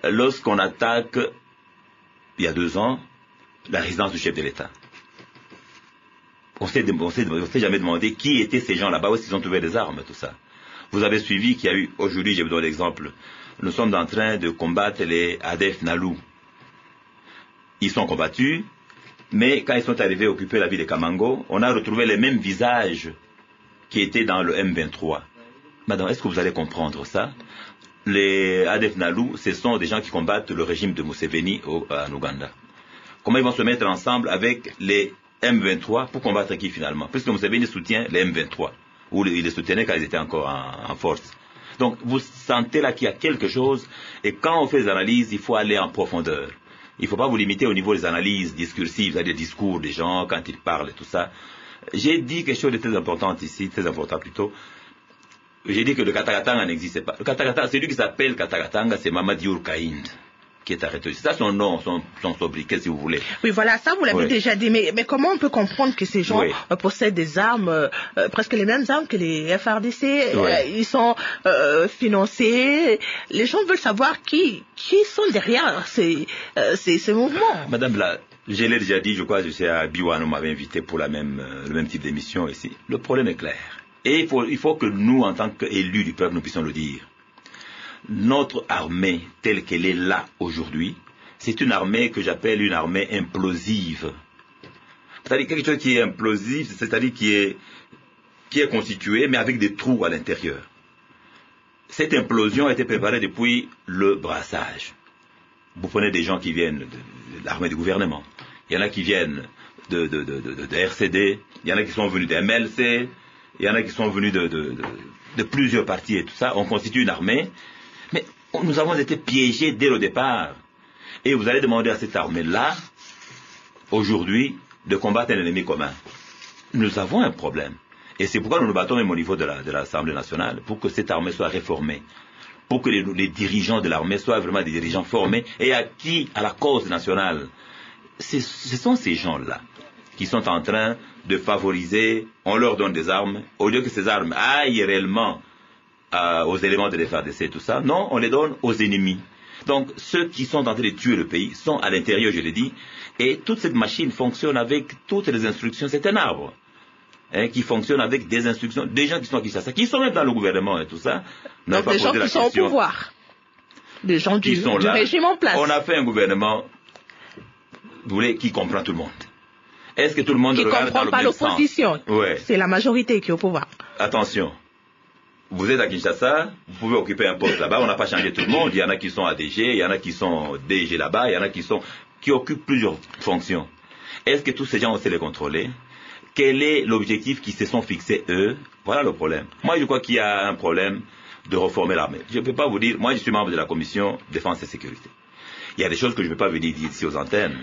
lorsqu'on attaque, il y a 2 ans, la résidence du chef de l'État. On s'est jamais demandé qui étaient ces gens là-bas, où est-ce qu'ils ont trouvé des armes, tout ça. Vous avez suivi qu'il y a eu, aujourd'hui, je vous donne l'exemple, nous sommes en train de combattre les ADF Nalou. Ils sont combattus, mais quand ils sont arrivés occuper la ville de Kamango, on a retrouvé les mêmes visages qui étaient dans le M23. Madame, est-ce que vous allez comprendre ça? Les ADF Nalou, ce sont des gens qui combattent le régime de Museveni en Ouganda. Comment ils vont se mettre ensemble avec les M23 pour combattre qui finalement? Puisque Museveni soutient les M23, ou il les soutenait quand ils étaient encore en force. Donc vous sentez là qu'il y a quelque chose, et quand on fait des analyses, il faut aller en profondeur. Il ne faut pas vous limiter au niveau des analyses discursives, des discours des gens quand ils parlent et tout ça. J'ai dit quelque chose de très important ici, très important plutôt. J'ai dit que le Katagatanga n'existait pas. Le Katagatanga, celui qui s'appelle Katagatanga, c'est Mamadi Urkaïnd, qui est arrêté. C'est ça son nom, son sobriquet, si vous voulez. Oui, voilà, ça vous l'avez déjà dit. Mais comment on peut comprendre que ces gens possèdent des armes, presque les mêmes armes que les FRDC, ils sont financés. Les gens veulent savoir qui sont derrière ces mouvements. Madame, là, je l'ai déjà dit, je crois, je sais, à Biwan, on m'avait invité pour le même type d'émission ici. Le problème est clair. Et il faut que nous, en tant qu'élus du peuple, nous puissions le dire. Notre armée, telle qu'elle est là aujourd'hui, c'est une armée que j'appelle une armée implosive. C'est-à-dire quelque chose qui est implosif, c'est-à-dire qui est constitué, mais avec des trous à l'intérieur. Cette implosion a été préparée depuis le brassage. Vous prenez des gens qui viennent de l'armée du gouvernement. Il y en a qui viennent de RCD, il y en a qui sont venus de MLC, il y en a qui sont venus de plusieurs partis et tout ça. On constitue une armée, mais nous avons été piégés dès le départ. Et vous allez demander à cette armée-là, aujourd'hui, de combattre un ennemi commun. Nous avons un problème. Et c'est pourquoi nous nous battons même au niveau de l'Assemblée nationale, pour que cette armée soit réformée. Pour que les dirigeants de l'armée soient vraiment des dirigeants formés et acquis à la cause nationale. Ce sont ces gens-là qui sont en train de favoriser, on leur donne des armes, au lieu que ces armes aillent réellement aux éléments de l'FARDC et tout ça, non, on les donne aux ennemis. Donc ceux qui sont en train de tuer le pays sont à l'intérieur, je l'ai dit, et toute cette machine fonctionne avec toutes les instructions, c'est un arbre. Qui fonctionne avec des instructions, des gens qui sont à Kinshasa, qui sont même dans le gouvernement et tout ça. Donc des gens qui sont au pouvoir, des gens du régime en place. On a fait un gouvernement, vous voulez, qui comprend tout le monde. Est-ce que tout le monde regarde dans le même sens? Qui ne comprend pas l'opposition. C'est la majorité qui est au pouvoir. Attention, vous êtes à Kinshasa, vous pouvez occuper un poste là-bas, on n'a pas changé tout le monde. Il y en a qui sont ADG, il y en a qui sont DG là-bas, il y en a qui occupent plusieurs fonctions. Est-ce que tous ces gens, on sait les contrôler? Quel est l'objectif qu'ils se sont fixés, eux? Voilà le problème. Moi, je crois qu'il y a un problème de reformer l'armée. Je ne peux pas vous dire, moi je suis membre de la commission défense et sécurité. Il y a des choses que je ne peux pas venir dire ici aux antennes.